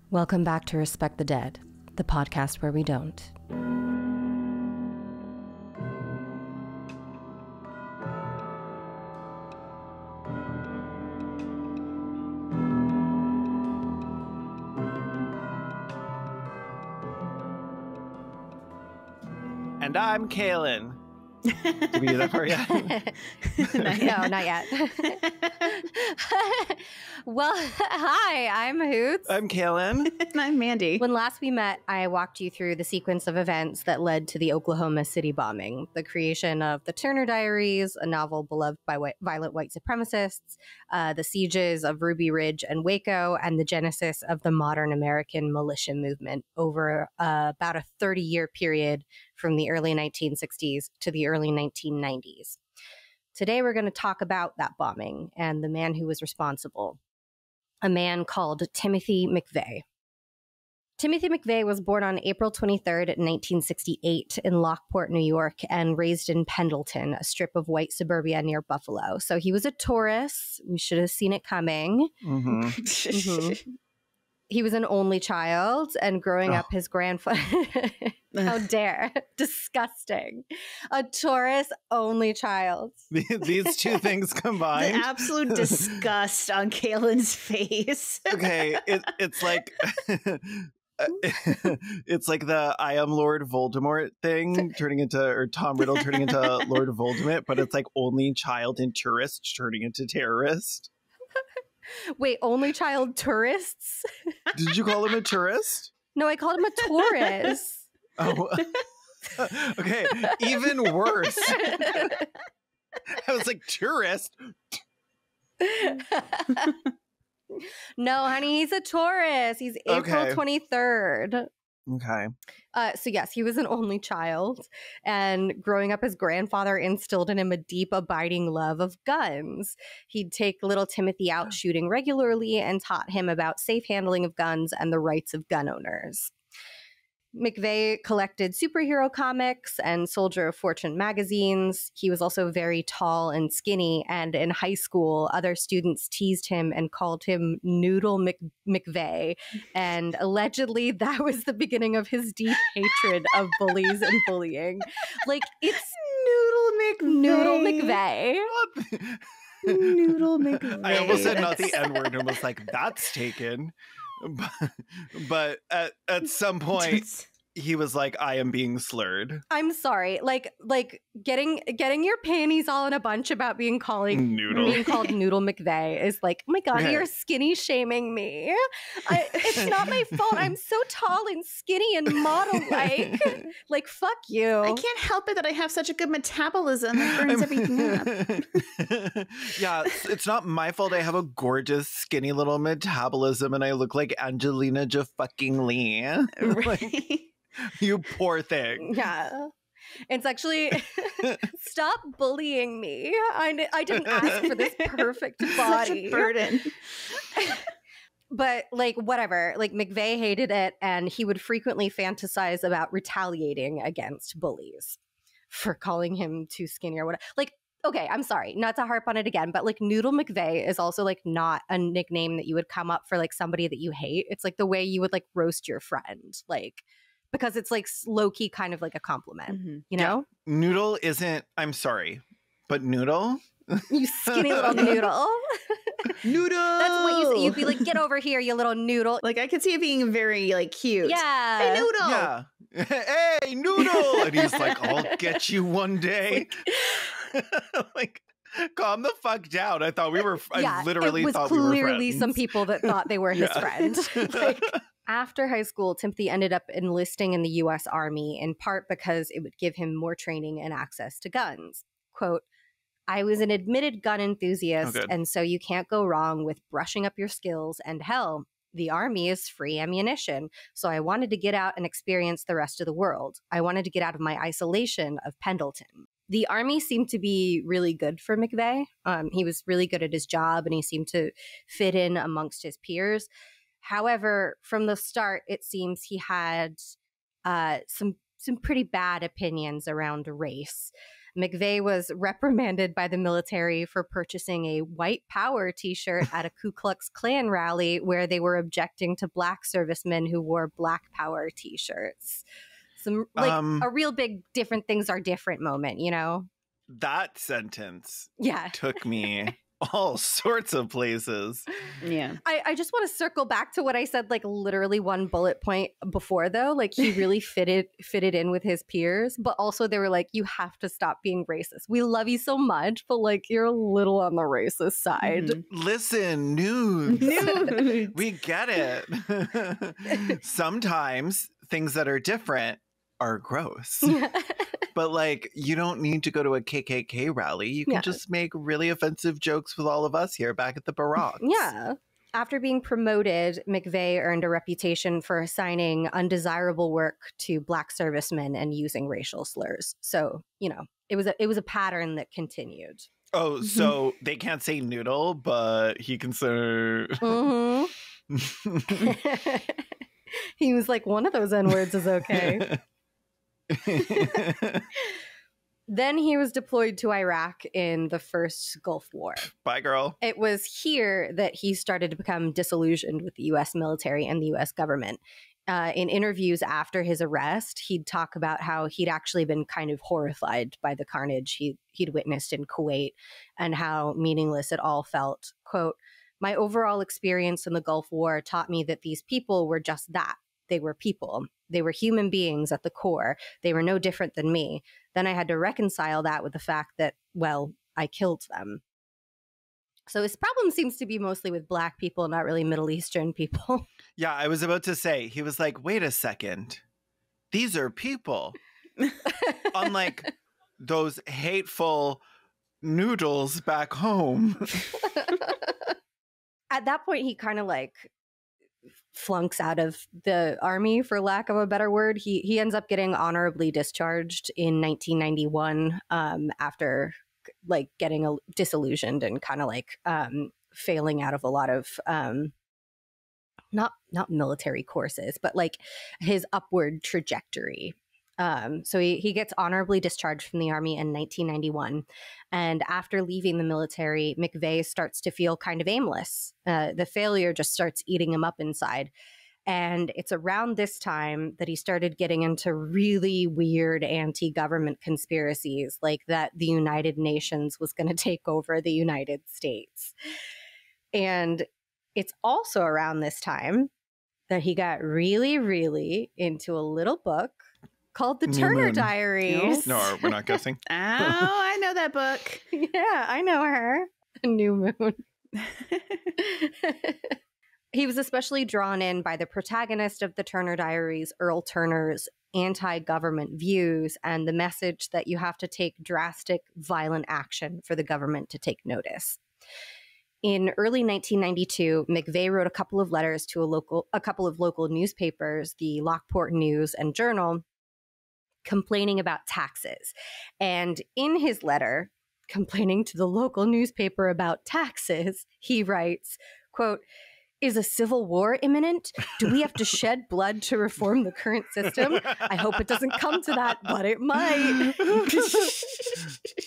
Welcome back to Respect the Dead, the podcast where we don't. And I'm Kaylin. Did we do that for you? No, not yet. Well, hi, I'm Hoot. I'm Kaylin. And I'm Mandy. When last we met, I walked you through the sequence of events that led to the Oklahoma City bombing, the creation of the Turner Diaries, a novel beloved by violent white supremacists, the sieges of Ruby Ridge and Waco, and the genesis of the modern American militia movement over about a 30-year period from the early 1960s to the early 1990s. Today, we're going to talk about that bombing and the man who was responsible, a man called Timothy McVeigh. Timothy McVeigh was born on April 23rd, 1968 in Lockport, New York, and raised in Pendleton, a strip of white suburbia near Buffalo. So he was a Taurus. We should have seen it coming. Mm-hmm. Mm-hmm. He was an only child, and growing up, his grandfather... How dare. Disgusting. A Taurus only child. These two things combined. The absolute disgust on Kaylin's face. Okay, it's like... it's like the I am Lord Voldemort thing or Tom Riddle turning into Lord Voldemort, but it's like only child and tourist turning into terrorist. Wait, only child tourists? Did you call him a tourist? No, I called him a Taurus. Oh, okay. Even worse. I was like, tourist? No, honey, he's a Taurus. He's April 23rd. Okay. So yes, he was an only child, and growing up, his grandfather instilled in him a deep, abiding love of guns. He'd take little Timothy out shooting regularly and taught him about safe handling of guns and the rights of gun owners. McVeigh collected superhero comics and Soldier of Fortune magazines. He was also very tall and skinny, and in high school, other students teased him and called him Noodle McVeigh, and allegedly that was the beginning of his deep hatred of bullies and bullying. Like, it's Noodle McVeigh. Noodle McVeigh. I almost said not the N-word and was like, that's taken. But at some point he was like, I am being slurred. I'm sorry. Like getting your panties all in a bunch about being called Noodle McVeigh is like, oh my God, Okay. You're skinny shaming me. It's not my fault. I'm so tall and skinny and model-like. Like, fuck you. I can't help it that I have such a good metabolism that burns everything up. Yeah, it's not my fault. I have a gorgeous, skinny little metabolism and I look like Angelina Lee. Right. You poor thing. Yeah. It's actually, stop bullying me. I didn't ask for this perfect body. Such a burden. But like, whatever, like McVeigh hated it, and he would frequently fantasize about retaliating against bullies for calling him too skinny or whatever. Like, okay, I'm sorry, not to harp on it again, but like Noodle McVeigh is also like not a nickname that you would come up for like somebody that you hate. It's like the way you would like roast your friend, like, because it's like low-key kind of like a compliment, you know? Yeah. Noodle isn't, I'm sorry, but Noodle? You skinny little noodle. Noodle! That's what you say. You'd be like, get over here, you little noodle. Like, I could see it being very, like, cute. Yeah. Hey, Noodle! Yeah. Hey, Noodle! And he's like, I'll get you one day. Like, calm the fuck down. I thought we were, I literally thought we were friends. It was clearly some people that thought they were his friend. Like, after high school, Timothy ended up enlisting in the U.S. Army, in part because it would give him more training and access to guns. Quote, I was an admitted gun enthusiast, and so you can't go wrong with brushing up your skills, and hell, the Army is free ammunition. So I wanted to get out and experience the rest of the world. I wanted to get out of my isolation of Pendleton. The Army seemed to be really good for McVeigh. He was really good at his job, and he seemed to fit in amongst his peers. However, from the start, it seems he had some pretty bad opinions around race. McVeigh was reprimanded by the military for purchasing a white power t-shirt at a Ku Klux Klan rally where they were objecting to black servicemen who wore black power t-shirts. Some a real big different things are different moment, you know? That sentence Yeah. took me all sorts of places. Yeah. I just want to circle back to what I said, like literally one bullet point before, though. Like he really fitted in with his peers, but also they were like, you have to stop being racist. We love you so much, but like you're a little on the racist side. Mm-hmm. Listen, nudes. We get it. Sometimes things that are different are gross. But like, you don't need to go to a KKK rally. You can just make really offensive jokes with all of us here back at the Barracks. Yeah. After being promoted, McVeigh earned a reputation for assigning undesirable work to black servicemen and using racial slurs. So, you know, it was a pattern that continued. Oh, so they can't say noodle, but he can say... Mm-hmm. He was like, one of those N-words is okay. Then he was deployed to Iraq in the first Gulf War. Bye, girl. It was here that he started to become disillusioned with the U.S. military and the U.S. government. In interviews after his arrest, he'd talk about how he'd actually been kind of horrified by the carnage he'd witnessed in Kuwait and how meaningless it all felt. Quote, "My overall experience in the Gulf War taught me that these people were just that. They were people. They were human beings at the core. They were no different than me. Then I had to reconcile that with the fact that, well, I killed them." So his problem seems to be mostly with black people, not really Middle Eastern people. Yeah, I was about to say, he was like, wait a second. These are people. Unlike those hateful noodles back home. At that point, he kind of like flunks out of the army, for lack of a better word. He ends up getting honorably discharged in 1991 after like getting disillusioned and kind of like failing out of a lot of not military courses, but like his upward trajectory. So he gets honorably discharged from the army in 1991. And after leaving the military, McVeigh starts to feel kind of aimless. The failure just starts eating him up inside. And it's around this time that he started getting into really weird anti-government conspiracies, like that the United Nations was going to take over the United States. And it's also around this time that he got really, really into a little book called The Turner Diaries. No, we're not guessing. Oh, I know that book. Yeah, I know her. New Moon. He was especially drawn in by the protagonist of The Turner Diaries, Earl Turner's anti-government views and the message that you have to take drastic, violent action for the government to take notice. In early 1992, McVeigh wrote a couple of letters to a couple of local newspapers, the Lockport News and Journal, complaining about taxes. And in his letter, complaining to the local newspaper about taxes, he writes, quote, "Is a civil war imminent? Do we have to shed blood to reform the current system? I hope it doesn't come to that, but it might."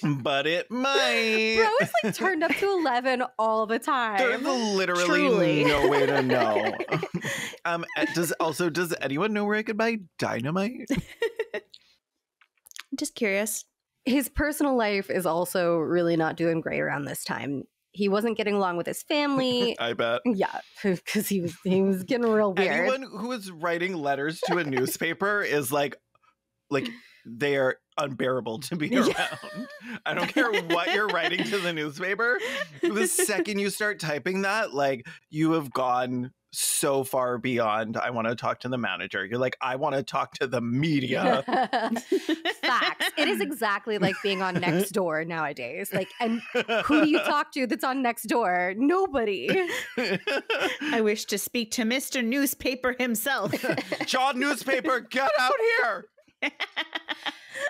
But it might. Bro, it's like turned up to 11 all the time. There's literally Truly. no way to know. Does anyone know where I could buy dynamite? I'm just curious. His personal life is also really not doing great around this time. He wasn't getting along with his family. I bet. Yeah, because he was getting real weird. Anyone who is writing letters to a newspaper is like they are unbearable to be around. I don't care what you're writing to the newspaper. The second you start typing that, like, you have gone so far beyond I want to talk to the manager. You're like, I want to talk to the media. Facts. It is exactly like being on Nextdoor nowadays. Like, and who do you talk to that's on Nextdoor? Nobody. I wish to speak to Mr. Newspaper himself. John Newspaper, get out here.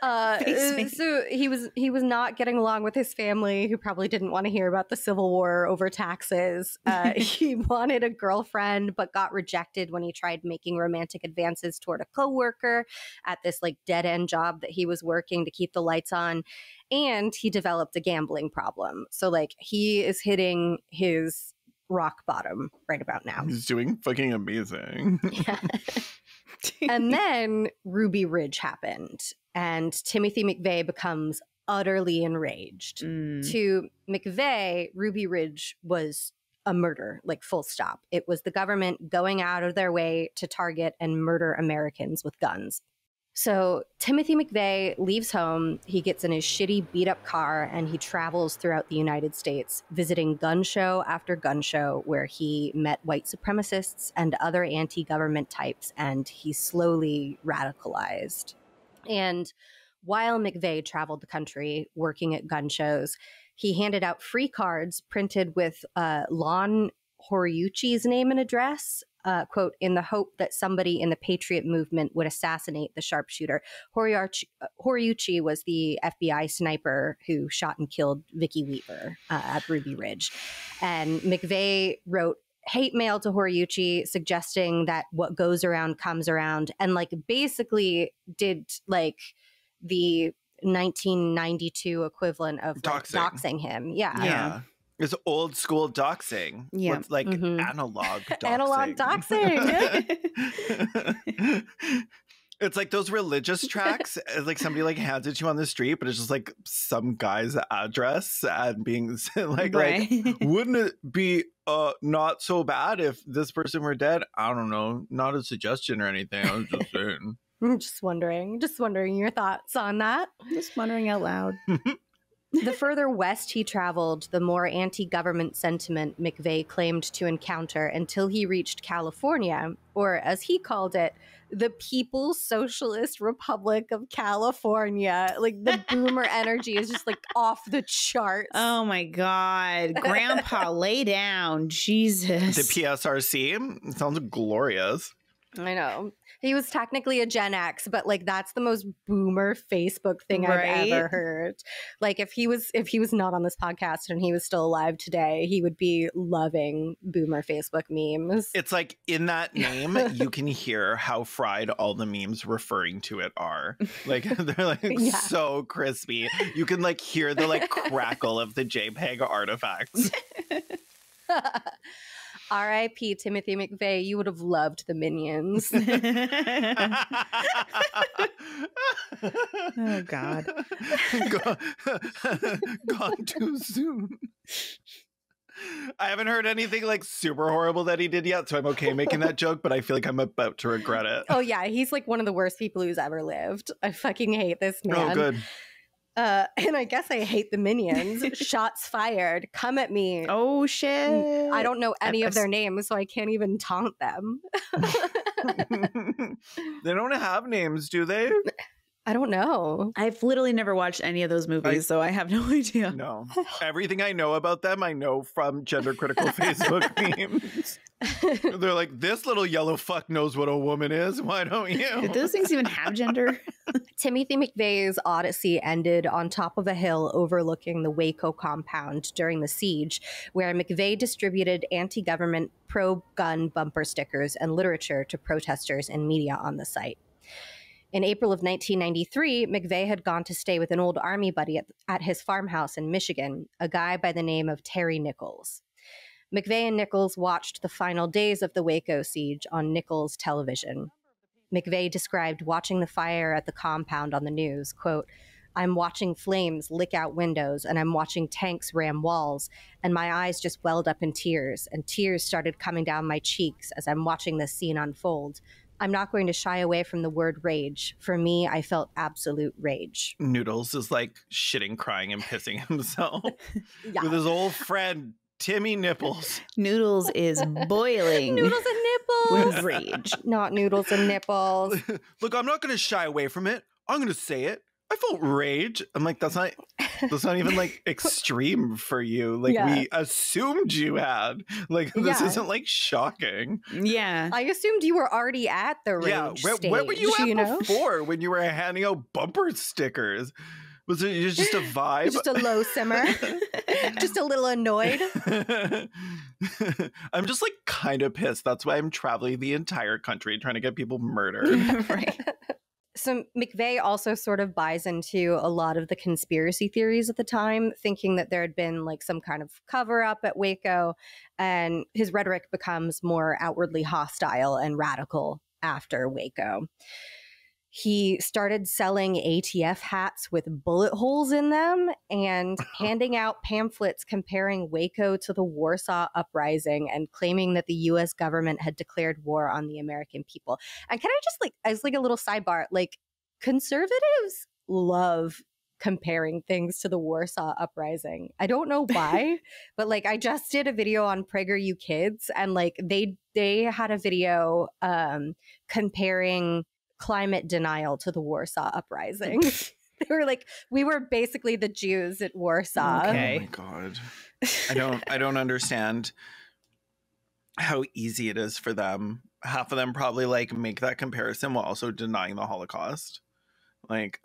So he was not getting along with his family, who probably didn't want to hear about the Civil War over taxes. He wanted a girlfriend, but got rejected when he tried making romantic advances toward a coworker at this like dead end job that he was working to keep the lights on. And he developed a gambling problem. So like he is hitting his rock bottom right about now. He's doing fucking amazing. Yeah. And then Ruby Ridge happened, and Timothy McVeigh becomes utterly enraged. To McVeigh, Ruby Ridge was a murder, like full stop. It was the government going out of their way to target and murder Americans with guns. So Timothy McVeigh leaves home, he gets in his shitty beat-up car, and he travels throughout the United States, visiting gun show after gun show where he met white supremacists and other anti-government types, and he slowly radicalized. And while McVeigh traveled the country working at gun shows, he handed out free cards printed with Lon Horiuchi's name and address, quote, in the hope that somebody in the Patriot movement would assassinate the sharpshooter. Horiuchi was the FBI sniper who shot and killed Vicki Weaver at Ruby Ridge. And McVeigh wrote hate mail to Horiuchi suggesting that what goes around comes around, and like basically did like the 1992 equivalent of like, doxing him. Yeah. It's old school doxing. Yeah. With like analog doxing. Analog doxing. It's like those religious tracks. Like somebody like hands it to you on the street, but it's just like some guy's address and being like, Right. like, wouldn't it be not so bad if this person were dead? I don't know. Not a suggestion or anything. I was just saying. I'm just wondering your thoughts on that. Just wondering out loud. The further west he traveled, the more anti-government sentiment McVeigh claimed to encounter until he reached California, or as he called it, the People's Socialist Republic of California. Like the boomer energy is just like off the charts. Oh my God. Grandpa, lay down. Jesus. The PSRC? It sounds glorious. I know. He was technically a Gen X, but like that's the most boomer Facebook thing Right? I've ever heard. Like if he was not on this podcast and he was still alive today, he would be loving boomer Facebook memes. It's like in that name, you can hear how fried all the memes referring to it are. Like they're like so crispy. You can like hear the like crackle of the JPEG artifacts. R.I.P. Timothy McVeigh, you would have loved the Minions. Oh God. Gone too soon. I haven't heard anything like super horrible that he did yet, so I'm okay making that joke, but I feel like I'm about to regret it. Oh yeah, he's like one of the worst people who's ever lived. I fucking hate this man. Oh, good. And I guess I hate the Minions. Shots fired. Come at me. Oh shit. I don't know any of their names, so I can't even taunt them. They don't have names, do they? I don't know. I've literally never watched any of those movies, so I have no idea. No. Everything I know about them, I know from gender critical Facebook memes. They're like, this little yellow fuck knows what a woman is. Why don't you? Do those things even have gender? Timothy McVeigh's odyssey ended on top of a hill overlooking the Waco compound during the siege, where McVeigh distributed anti-government pro-gun bumper stickers and literature to protesters and media on the site. In April of 1993, McVeigh had gone to stay with an old army buddy at his farmhouse in Michigan, a guy by the name of Terry Nichols. McVeigh and Nichols watched the final days of the Waco siege on Nichols television. McVeigh described watching the fire at the compound on the news, quote, "I'm watching flames lick out windows, and I'm watching tanks ram walls, and my eyes just welled up in tears, and tears started coming down my cheeks as I'm watching this scene unfold. I'm not going to shy away from the word rage. For me, I felt absolute rage." Noodles is like shitting, crying, and pissing himself Yeah. with his old friend, Timmy Nipples. Noodles is boiling. Noodles and nipples. With rage. Not noodles and nipples. Look, I'm not going to shy away from it. I'm going to say it. I felt rage. I'm like, that's not even like extreme for you. Like we assumed you had. Like this isn't like shocking. Yeah. I assumed you were already at the rage stage. Where were you at before when you were handing out bumper stickers? Was it just a vibe? Just a low simmer. Just a little annoyed. I'm just like kind of pissed. That's why I'm traveling the entire country trying to get people murdered. Right. So McVeigh also sort of buys into a lot of the conspiracy theories at the time, thinking that there had been like some kind of cover up at Waco, and his rhetoric becomes more outwardly hostile and radical after Waco. He started selling ATF hats with bullet holes in them and handing out pamphlets comparing Waco to the Warsaw Uprising and claiming that the U.S. government had declared war on the American people. And can I just like, as like a little sidebar, like conservatives love comparing things to the Warsaw Uprising. I don't know why, but like I just did a video on PragerU Kids, and like they had a video comparing climate denial to the Warsaw Uprising. They were like, we were basically the Jews at Warsaw. Okay. Oh my God. I don't understand how easy it is for them. Half of them probably like make that comparison while also denying the Holocaust. Like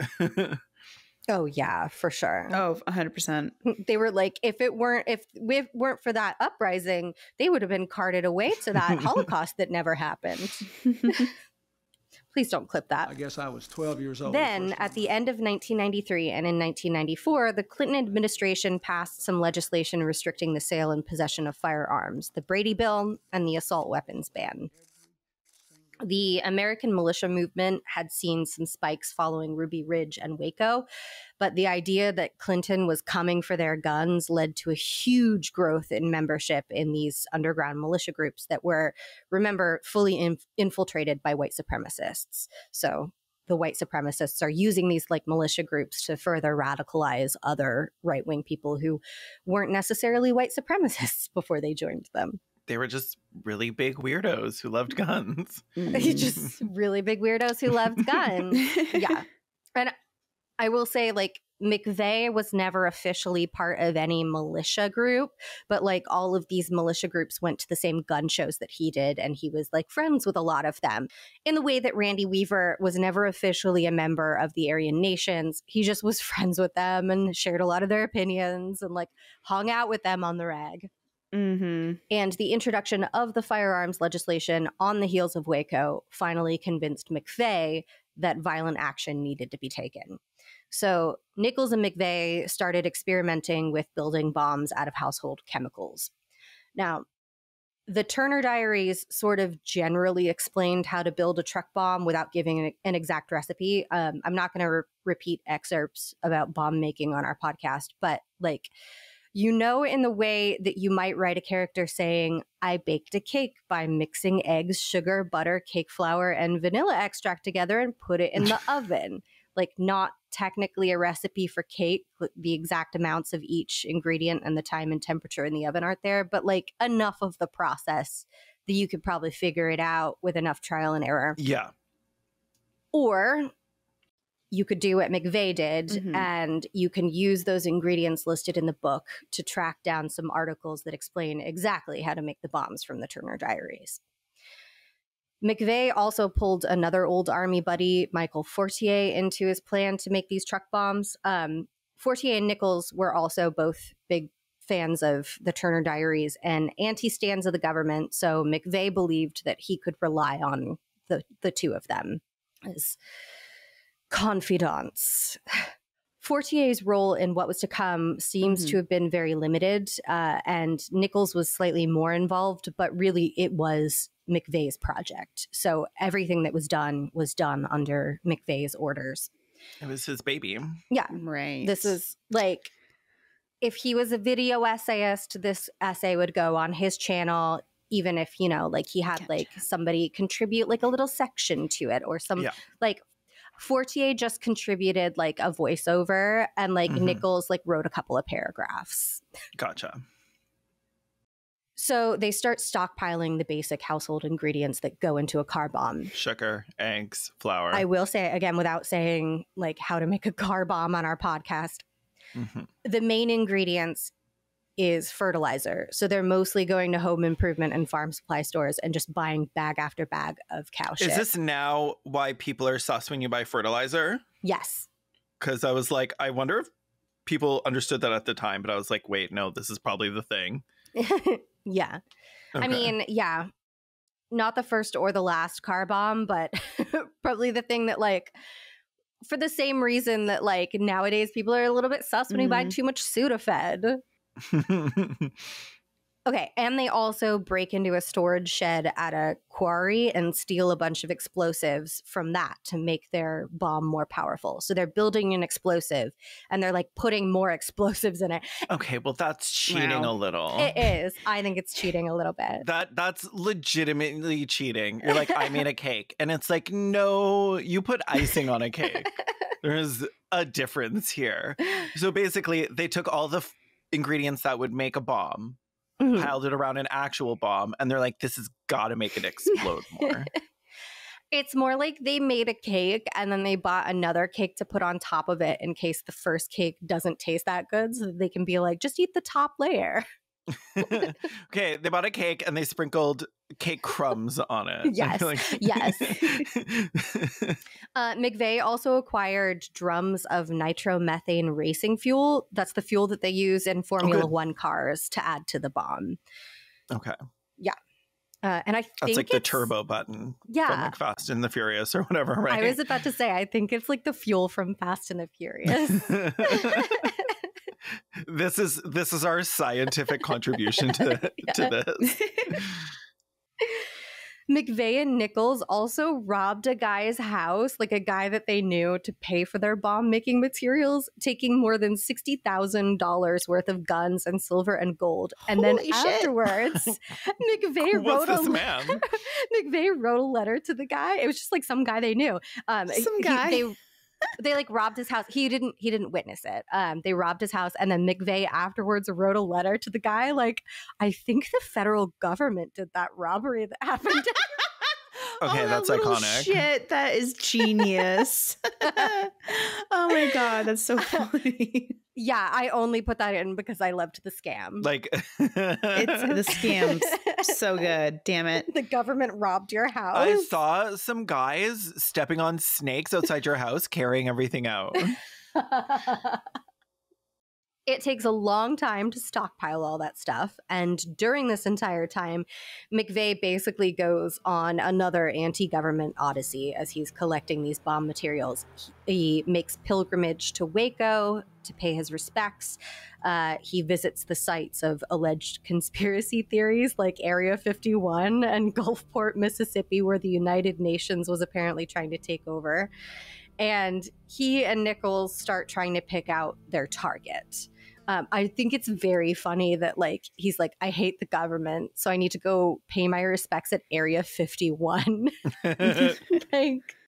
Oh yeah, for sure. Oh, 100%. They were like, if it weren't for that uprising, they would have been carted away to that Holocaust that never happened. Please don't clip that. I guess I was 12 years old. Then, at the end of 1993 and in 1994, the Clinton administration passed some legislation restricting the sale and possession of firearms, the Brady Bill and the assault weapons ban. The American militia movement had seen some spikes following Ruby Ridge and Waco, but the idea that Clinton was coming for their guns led to a huge growth in membership in these underground militia groups that were, remember, fully infiltrated by white supremacists. So the white supremacists are using these like militia groups to further radicalize other right-wing people who weren't necessarily white supremacists before they joined them. they were just really big weirdos who loved guns. Just really big weirdos who loved guns. Yeah. And I will say, like, McVeigh was never officially part of any militia group, but like all of these militia groups went to the same gun shows that he did, and he was like friends with a lot of them. In the way that Randy Weaver was never officially a member of the Aryan Nations, he just was friends with them and shared a lot of their opinions and like hung out with them on the rag. Mm-hmm. And the introduction of the firearms legislation on the heels of Waco finally convinced McVeigh that violent action needed to be taken. So Nichols and McVeigh started experimenting with building bombs out of household chemicals. Now, the Turner Diaries sort of generally explained how to build a truck bomb without giving an exact recipe. I'm not going to repeat excerpts about bomb making on our podcast, but like, you know, in the way that you might write a character saying, I baked a cake by mixing eggs, sugar, butter, cake flour, and vanilla extract together and put it in the oven. Like, not technically a recipe for cake, the exact amounts of each ingredient and the time and temperature in the oven aren't there, but like enough of the process that you could probably figure it out with enough trial and error. Yeah. Or you could do what McVeigh did, Mm-hmm. and you can use those ingredients listed in the book to track down some articles that explain exactly how to make the bombs from the Turner Diaries. McVeigh also pulled another old army buddy, Michael Fortier, into his plan to make these truck bombs. Fortier and Nichols were also both big fans of the Turner Diaries and anti-stands of the government, so McVeigh believed that he could rely on the two of them as confidants. Fortier's role in what was to come seems to have been very limited, and Nichols was slightly more involved, but really it was McVeigh's project. So everything that was done under McVeigh's orders. It was his baby. Yeah. Right. This is like, if he was a video essayist, this essay would go on his channel, even if, you know, like he had like somebody contribute like a little section to it or some like Fortier just contributed like a voiceover, and like Nichols like wrote a couple of paragraphs. Gotcha. So they start stockpiling the basic household ingredients that go into a car bomb. Sugar, eggs, flour. I will say, again, without saying like how to make a car bomb on our podcast, the main ingredients is fertilizer. So they're mostly going to home improvement and farm supply stores and just buying bag after bag of cow shit. Is this now why people are sus when you buy fertilizer? Yes. Because I was like, I wonder if people understood that at the time, but I was like, wait, no, this is probably the thing. Yeah. Okay. I mean, yeah, not the first or the last car bomb, but probably the thing that, like, for the same reason that, like, nowadays people are a little bit sus when you buy too much Sudafed. Okay, and they also break into a storage shed at a quarry and steal a bunch of explosives from that to make their bomb more powerful. So they're building an explosive and they're like putting more explosives in it. Okay, well, that's cheating a little. It is. I think it's cheating a little bit. That's legitimately cheating. You're like, I made a cake. And it's like, no, you put icing on a cake. There's a difference here. So basically, they took all the ingredients that would make a bomb, piled it around an actual bomb, and they're like, this has got to make it explode more. It's more like they made a cake and then they bought another cake to put on top of it in case the first cake doesn't taste that good, so that they can be like, just eat the top layer. Okay, they bought a cake and they sprinkled cake crumbs on it. Yes, yes. McVeigh also acquired drums of nitromethane racing fuel. That's the fuel that they use in Formula One cars to add to the bomb. Okay. Yeah. And I think that's like the turbo button from like Fast and the Furious or whatever, right? I was about to say, I think it's like the fuel from Fast and the Furious. This is our scientific contribution to this. McVeigh and Nichols also robbed a guy's house, like a guy that they knew, to pay for their bomb-making materials, taking more than $60,000 worth of guns and silver and gold. And Holy then shit. afterwards, McVeigh wrote a letter to the guy. It was just like some guy they knew. Some guy. They like robbed his house. He didn't witness it. They robbed his house, and then McVeigh afterwards wrote a letter to the guy like, I think the federal government did that robbery that happened. Okay, that's iconic. Shit, that is genius. Oh my God, that's so funny. Yeah, I only put that in because I loved the scam. Like, It's the scam's so good. Damn it. The government robbed your house. I saw some guys stepping on snakes outside your house, carrying everything out. It takes a long time to stockpile all that stuff. And during this entire time, McVeigh basically goes on another anti-government odyssey as he's collecting these bomb materials. He makes pilgrimage to Waco to pay his respects. He visits the sites of alleged conspiracy theories like Area 51 and Gulfport, Mississippi, where the United Nations was apparently trying to take over. And he and Nichols start trying to pick out their target. I think it's very funny that like he's like, I hate the government, so I need to go pay my respects at Area 51.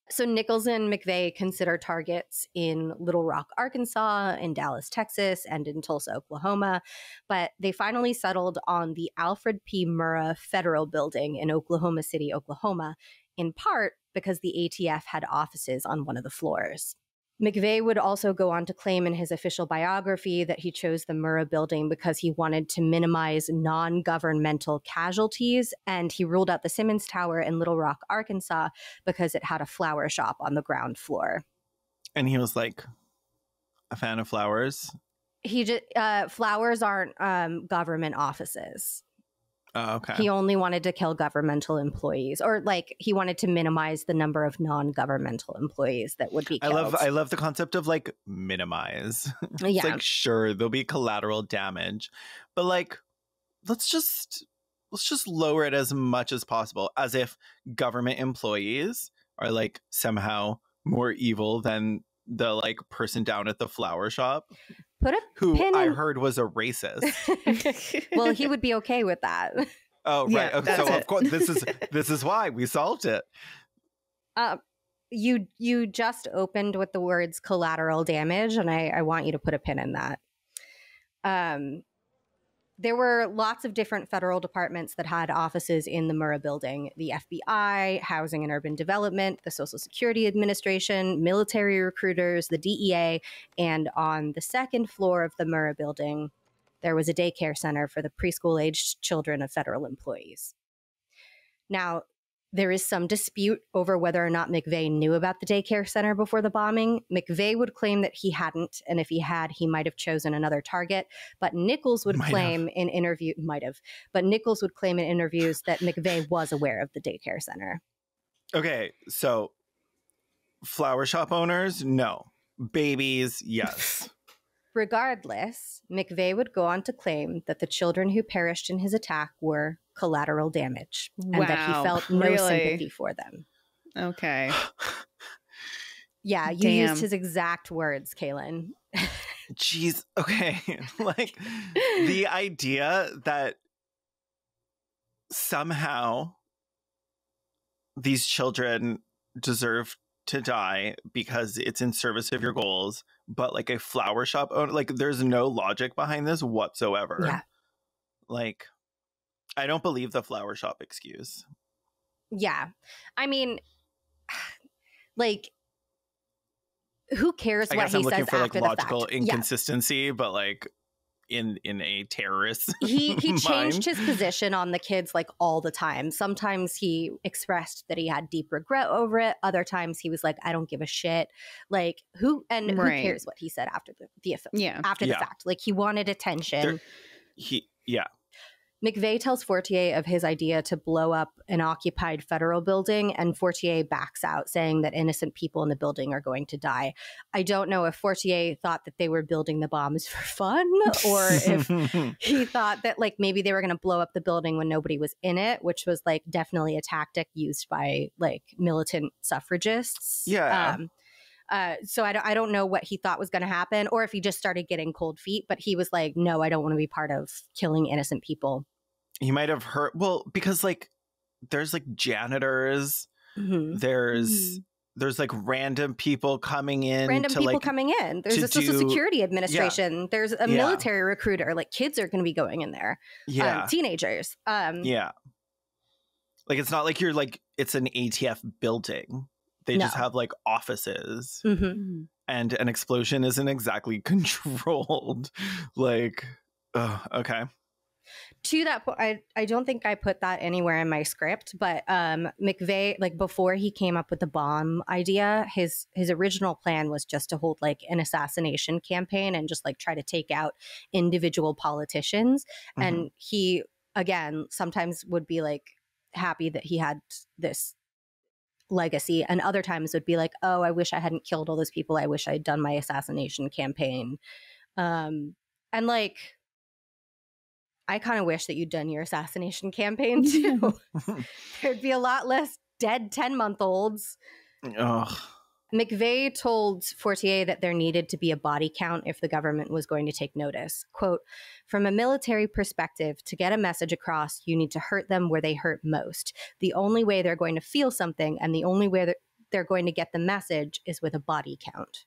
So Nichols and McVeigh consider targets in Little Rock, Arkansas, in Dallas, Texas, and in Tulsa, Oklahoma. But they finally settled on the Alfred P. Murrah Federal Building in Oklahoma City, Oklahoma, in part because the ATF had offices on one of the floors. McVeigh would also go on to claim in his official biography that he chose the Murrah building because he wanted to minimize non-governmental casualties, and he ruled out the Simmons Tower in Little Rock, Arkansas, because it had a flower shop on the ground floor. And he was like a fan of flowers? He just flowers aren't government offices. Oh, okay. He only wanted to kill governmental employees, or like he wanted to minimize the number of non-governmental employees that would be killed. I love the concept of like minimize. It's Yeah. like, sure, there'll be collateral damage, but like let's just lower it as much as possible, as if government employees are like somehow more evil than the like person down at the flower shop. Put a who pin I in- heard was a racist. Well, he would be okay with that. Oh, right. Yeah, Okay, so that's of it. course this is why we solved it. You just opened with the words collateral damage, and I want you to put a pin in that. there were lots of different federal departments that had offices in the Murrah building: the FBI, Housing and Urban Development, the Social Security Administration, military recruiters, the DEA, and on the second floor of the Murrah building, there was a daycare center for the preschool-aged children of federal employees. Now, there is some dispute over whether or not McVeigh knew about the daycare center before the bombing. McVeigh would claim that he hadn't, and if he had, he might have chosen another target. But Nichols would claim in interviews that McVeigh was aware of the daycare center. Okay, so flower shop owners, no. Babies, yes. Regardless, McVeigh would go on to claim that the children who perished in his attack were collateral damage and that he felt no sympathy for them. Okay. Yeah, you used his exact words, Kaylin. Jeez, okay. Like, the idea that somehow these children deserve to die because it's in service of your goals, but like a flower shop owner, like there's no logic behind this whatsoever. Yeah. Like, I don't believe the flower shop excuse. Yeah. I mean, like, who cares what he says after the fact? I guess I'm looking for like logical inconsistency, but like in a terrorist he changed his position on the kids like all the time. Sometimes he expressed that he had deep regret over it. Other times he was like, I don't give a shit. Like, who cares what he said after the fact? Like, he wanted attention. McVeigh tells Fortier of his idea to blow up an occupied federal building, and Fortier backs out, saying that innocent people in the building are going to die. I don't know if Fortier thought that they were building the bombs for fun, or if he thought that like maybe they were going to blow up the building when nobody was in it, which was like definitely a tactic used by like militant suffragists. Yeah. So I don't know what he thought was going to happen, or if he just started getting cold feet, but he was like, no, I don't want to be part of killing innocent people. He might have heard, well, because like there's like janitors, there's like random people coming in. There's a Social Security Administration. There's a military recruiter. Like, kids are going to be going in there. Teenagers. Like, it's not like you're like, it's an ATF building. They just have like offices, and an explosion isn't exactly controlled. Like, okay. To that point, I don't think I put that anywhere in my script, but McVeigh, like before he came up with the bomb idea, his original plan was just to hold like an assassination campaign and just like try to take out individual politicians. And he, again, sometimes would be like happy that he had this legacy, and other times would be like, oh, I wish I hadn't killed all those people. I wish I'd done my assassination campaign. And like, I kind of wish that you'd done your assassination campaign too. There'd be a lot less dead 10-month-olds. McVeigh told Fortier that there needed to be a body count if the government was going to take notice. Quote, from a military perspective, to get a message across, you need to hurt them where they hurt most. The only way they're going to feel something, and the only way that they're going to get the message, is with a body count.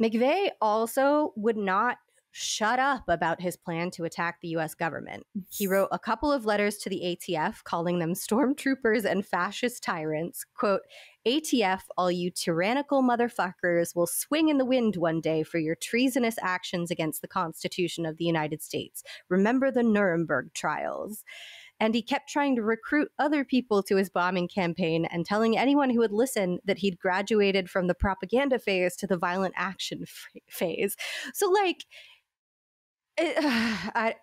McVeigh also would not shut up about his plan to attack the U.S. government. He wrote a couple of letters to the ATF calling them stormtroopers and fascist tyrants. Quote, ATF, all you tyrannical motherfuckers will swing in the wind one day for your treasonous actions against the Constitution of the United States. Remember the Nuremberg trials. And he kept trying to recruit other people to his bombing campaign and telling anyone who would listen that he'd graduated from the propaganda phase to the violent action phase. So like, it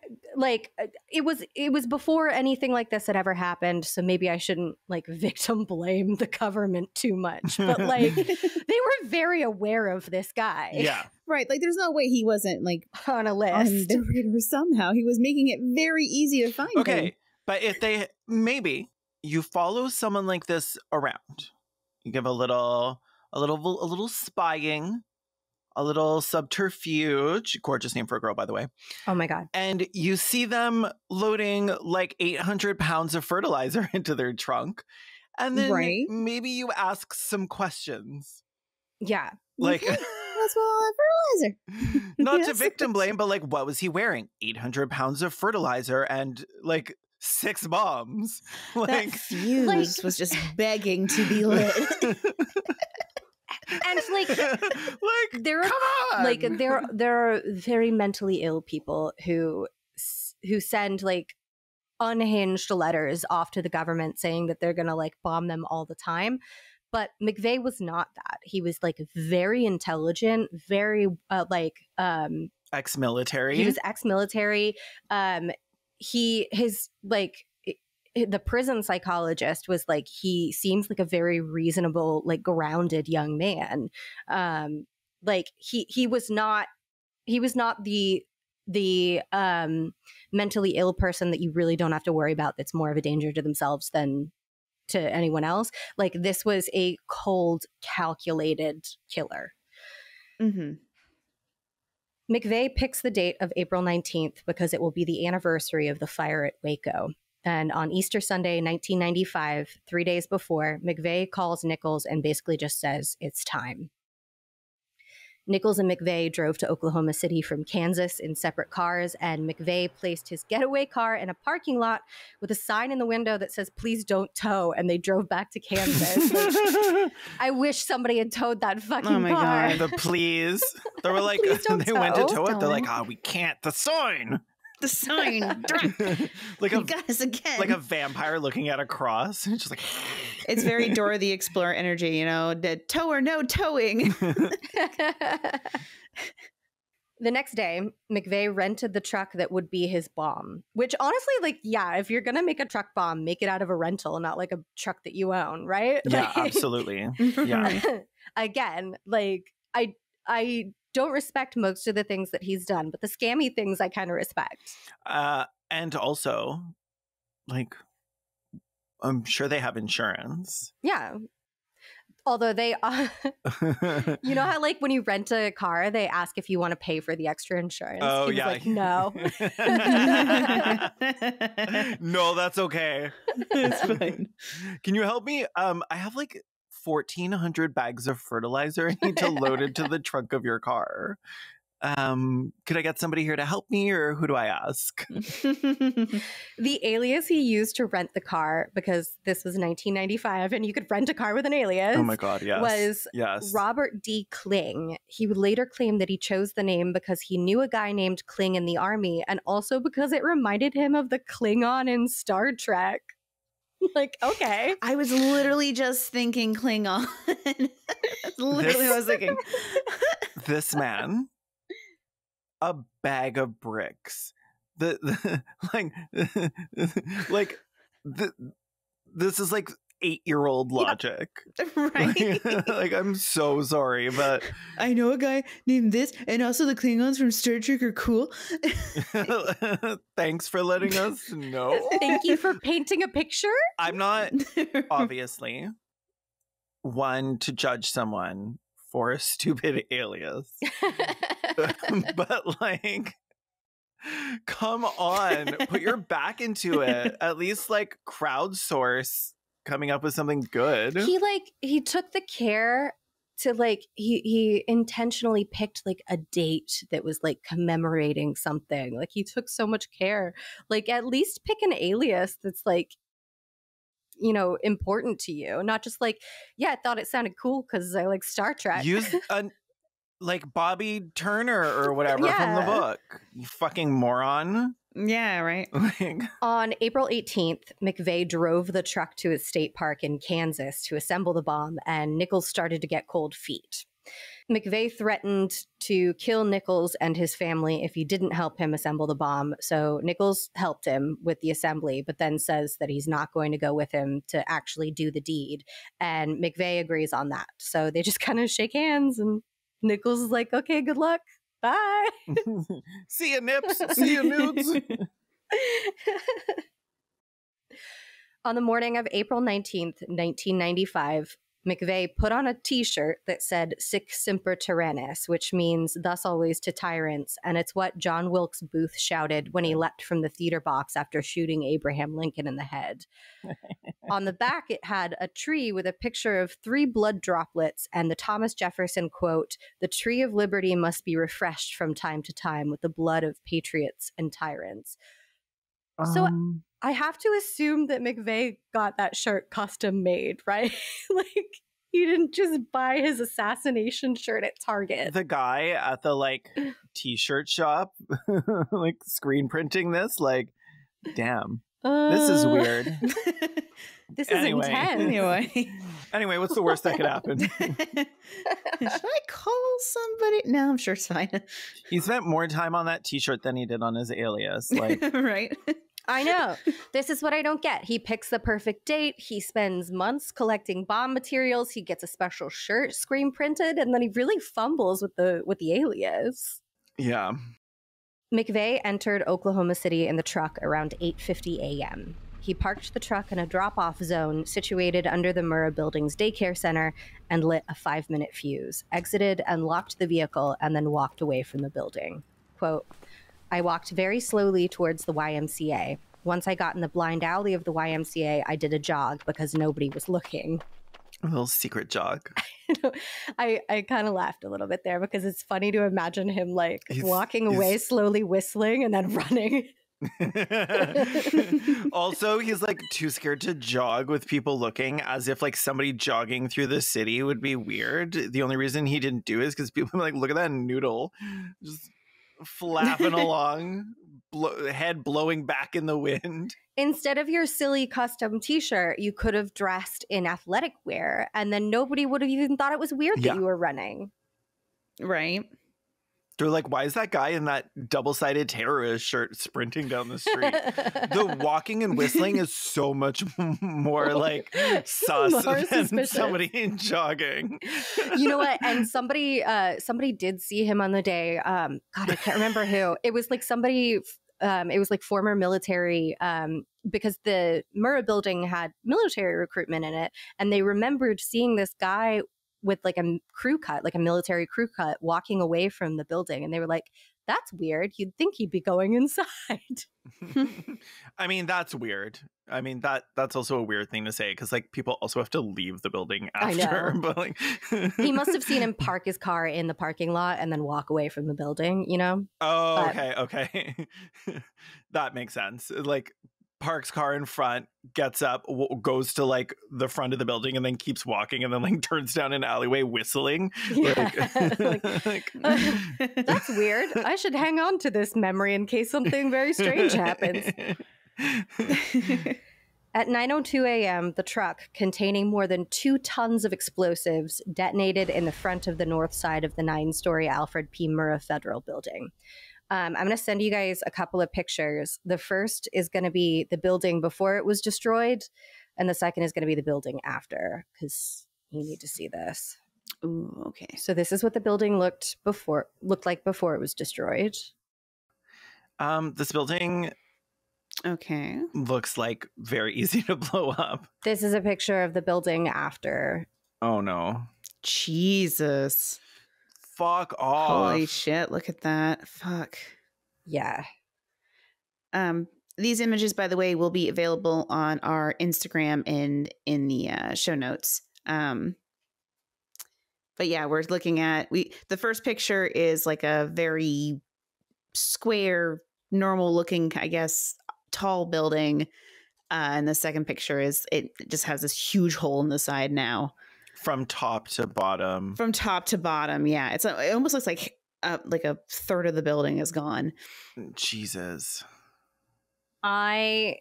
was before anything like this had ever happened, so maybe I shouldn't like victim blame the government too much, but like they were very aware of this guy. Yeah, right. Like, there's no way he wasn't like on a list. On the radar somehow. He was making it very easy to find him. But if they, maybe you follow someone like this around, you give a little spying, a little subterfuge, gorgeous name for a girl, by the way. Oh my God. And you see them loading like 800 pounds of fertilizer into their trunk. And then maybe you ask some questions. Yeah. Like, well, fertilizer. Not to Yes. victim blame, but like, what was he wearing? 800 pounds of fertilizer and like 6 bombs. That Like, fuse was just begging to be lit. And like like, there are come on! like there are very mentally ill people who send like unhinged letters off to the government saying that they're gonna like bomb them all the time. But McVeigh was not that. He was like very intelligent, very Ex-military. he was ex-military. His the prison psychologist was like, he seems like a very reasonable, like grounded young man. Like he was not the mentally ill person that you really don't have to worry about, that's more of a danger to themselves than to anyone else. Like, this was a cold, calculated killer. Mm-hmm. McVeigh picks the date of April 19th because it will be the anniversary of the fire at Waco. And on Easter Sunday, 1995, 3 days before, McVeigh calls Nichols and basically just says, it's time. Nichols and McVeigh drove to Oklahoma City from Kansas in separate cars, and McVeigh placed his getaway car in a parking lot with a sign in the window that says, please don't tow, and they drove back to Kansas. Like, I wish somebody had towed that fucking car. The please. They were like, Please don't they went to tow. tow it. They're like, we can't. The sign. The sign. Like You got us again. like a vampire looking at a cross. It's just like, It's very Dora the Explorer energy, you know, tow or no towing. The next day, McVeigh rented the truck that would be his bomb, which honestly, like, yeah, if you're going to make a truck bomb, make it out of a rental, not like a truck that you own, right? yeah, Like, absolutely. Yeah. Again, like, I don't respect most of the things that he's done, but the scammy things I kind of respect. And also, like, I'm sure they have insurance. Yeah. Although they, you know how like when you rent a car, they ask if you want to pay for the extra insurance. Oh, he was yeah. like, no. No, that's okay. It's fine. Can you help me? I have like 1,400 bags of fertilizer I need to load into the trunk of your car. Could I get somebody here to help me, or who do I ask? The alias he used to rent the car, because this was 1995 and you could rent a car with an alias. Oh my God, yes. Was Robert D. Kling. He would later claim that he chose the name because he knew a guy named Kling in the army, and also because it reminded him of the Klingon in Star Trek. Like, okay. I was literally just thinking Klingon. That's literally what I was thinking. This man, a bag of bricks. This is like 8-year-old logic. Right. Like, I'm so sorry, but I know a guy named this, and also the Klingons from Star Trek are cool. thanks for letting us know. Thank you for painting a picture. I'm not obviously one to judge someone for a stupid alias. But like, come on, put your back into it. At least like crowdsource coming up with something good. He took the care to like, he intentionally picked like a date that was like commemorating something. Like, he took so much care. Like, at least pick an alias that's like, you know, important to you, not just like, yeah, I thought it sounded cool because I like Star Trek. Use like Bobby Turner or whatever from the book. You fucking moron. Yeah, right. On April 18th, McVeigh drove the truck to his state park in Kansas to assemble the bomb, and Nichols started to get cold feet. McVeigh threatened to kill Nichols and his family if he didn't help him assemble the bomb. So Nichols helped him with the assembly, but then says that he's not going to go with him to actually do the deed. And McVeigh agrees on that. So they just kind of shake hands, and Nichols is like, okay, good luck. Bye. See ya, Nips. See ya, nudes. On the morning of April 19th, 1995, McVeigh put on a t-shirt that said Sic Semper Tyrannis, which means thus always to tyrants, and it's what John Wilkes Booth shouted when he leapt from the theater box after shooting Abraham Lincoln in the head. On the back, it had a tree with a picture of 3 blood droplets and the Thomas Jefferson quote, "The tree of liberty must be refreshed from time to time with the blood of patriots and tyrants." So I have to assume that McVeigh got that shirt custom made, right? Like, he didn't just buy his assassination shirt at Target. The guy at the like t-shirt shop, like screen printing this, like, damn, this is weird. This is intense. Anyway, what's the worst that could happen? Should I call somebody? No, I'm sure it's fine. He spent more time on that t-shirt than he did on his alias. Like, right. I know. This is what I don't get. He picks the perfect date. He spends months collecting bomb materials. He gets a special shirt screen printed, and then he really fumbles with the alias. yeah. McVeigh entered Oklahoma City in the truck around 8:50 a.m. He parked the truck in a drop-off zone situated under the Murrah Building's daycare center and lit a 5-minute fuse, exited and locked the vehicle, and then walked away from the building. Quote, "I walked very slowly towards the YMCA. Once I got in the blind alley of the YMCA, I did a jog because nobody was looking." A little secret jog. I kind of laughed a little bit there because it's funny to imagine him like He's- walking away slowly whistling and then running. Also, he's like too scared to jog with people looking, as if like somebody jogging through the city would be weird. The only reason he didn't do it is because people were like, look at that noodle just flapping along, head blowing back in the wind. Instead of your silly custom t-shirt, you could have dressed in athletic wear, and then nobody would have even thought it was weird that you were running. Right. They're like, why is that guy in that double-sided terrorist shirt sprinting down the street? The walking and whistling is so much more like sus More than suspicious. somebody jogging. You know what? And somebody did see him on the day. God, I can't remember who. It was like somebody. It was like former military, because the Murrah building had military recruitment in it, and they remembered seeing this guy with like a crew cut, like a military crew cut, walking away from the building, and they were like, "That's weird. You'd think he'd be going inside." I mean, that's weird. I mean, that's also a weird thing to say, because like people also have to leave the building after. I know. But like, He must have seen him park his car in the parking lot and then walk away from the building, you know? Oh, But- okay. That makes sense. Like, parks car in front, gets up, goes to like the front of the building, and then keeps walking, and then like turns down an alleyway whistling. Yeah. Like, that's weird. I should hang on to this memory in case something very strange happens. At 9:02 a.m., the truck, containing more than 2 tons of explosives, detonated in the front of the north side of the 9-story Alfred P. Murrah Federal Building. I'm going to send you guys a couple of pictures. The first is going to be the building before it was destroyed, and the second is going to be the building after, because you need to see this. Ooh, okay. So this is what the building looked like before it was destroyed. This building Okay. looks like very easy to blow up. This is a picture of the building after. Oh no. Jesus. Fuck off. Holy shit, look at that. Fuck. Yeah. These images, by the way, will be available on our Instagram and in the show notes. But yeah, we're looking at the first picture is like a very square, normal looking, I guess, tall building. And the second picture is it just has this huge hole in the side now. From top to bottom. From top to bottom, yeah. It almost looks like a third of the building is gone. Jesus. I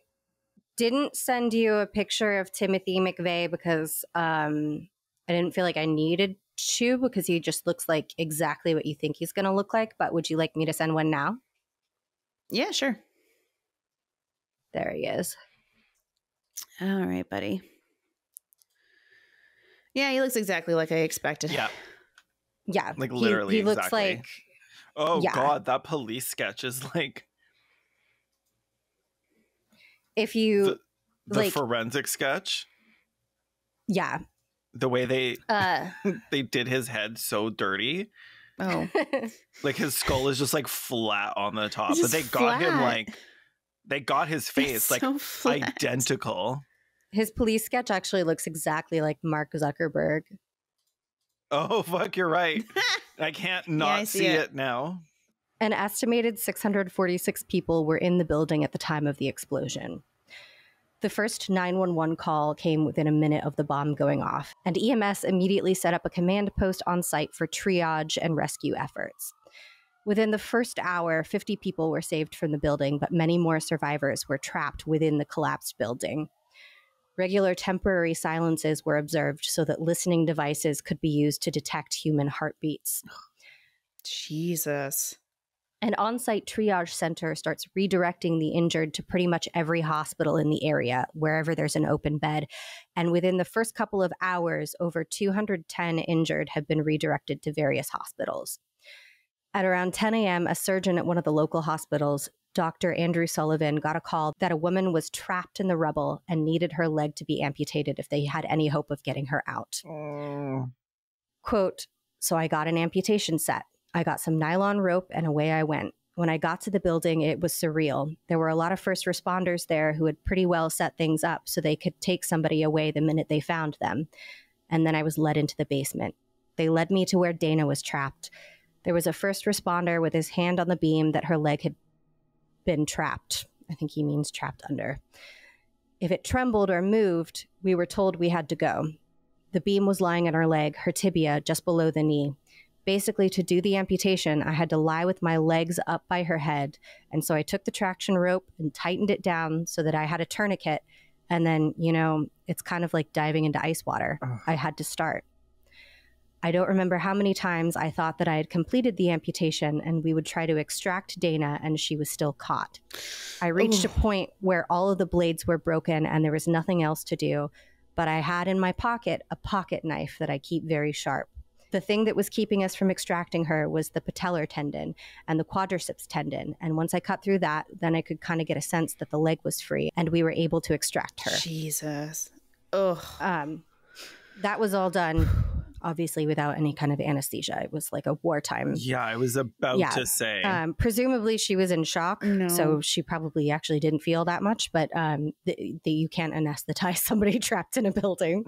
didn't send you a picture of Timothy McVeigh because I didn't feel like I needed to, because he just looks like exactly what you think he's going to look like. But would you like me to send one now? Yeah, sure. There he is. All right, buddy. Yeah, he looks exactly like I expected. Yeah. Yeah. Like literally He looks exactly. like... Oh Yeah. God, that police sketch is like If you... the like, forensic sketch. yeah. The way they Uh, they did his head so dirty. Oh, Like his skull is just like flat on the top. It's But they just got him flat. like they got his face like so flat. identical. his police sketch actually looks exactly like Mark Zuckerberg. Oh fuck, you're right. I can't not I see see it. it now. An estimated 646 people were in the building at the time of the explosion. The first 911 call came within a minute of the bomb going off, and EMS immediately set up a command post on site for triage and rescue efforts. Within the first hour, 50 people were saved from the building, but many more survivors were trapped within the collapsed building. Regular temporary silences were observed so that listening devices could be used to detect human heartbeats. Jesus. An on-site triage center starts redirecting the injured to pretty much every hospital in the area, wherever there's an open bed. And within the first couple of hours, over 210 injured have been redirected to various hospitals. At around 10 a.m., a surgeon at one of the local hospitals, Dr. Andrew Sullivan, got a call that a woman was trapped in the rubble and needed her leg to be amputated if they had any hope of getting her out. Quote, "So I got an amputation set. I got some nylon rope and away I went. When I got to the building, it was surreal. There were a lot of first responders there who had pretty well set things up so they could take somebody away the minute they found them. And then I was led into the basement. They led me to where Dana was trapped. There was a first responder with his hand on the beam that her leg had been trapped. I think he means trapped under. If it trembled or moved, we were told we had to go. The beam was lying on her leg, her tibia, just below the knee. Basically, to do the amputation, I had to lie with my legs up by her head. And so I took the traction rope and tightened it down so that I had a tourniquet. And then, it's kind of like diving into ice water. I had to start. I don't remember how many times I thought that I had completed the amputation and we would try to extract Dana and she was still caught. I reached a point where all of the blades were broken and there was nothing else to do, but I had in my pocket a pocket knife that I keep very sharp. The thing that was keeping us from extracting her was the patellar tendon and the quadriceps tendon. And once I cut through that, then I could kind of get a sense that the leg was free and we were able to extract her. Jesus. Ugh. That was all done, obviously, without any kind of anesthesia. It was like a wartime. Yeah, I was about to say. Presumably she was in shock, No. so she probably actually didn't feel that much, but you can't anesthetize somebody trapped in a building.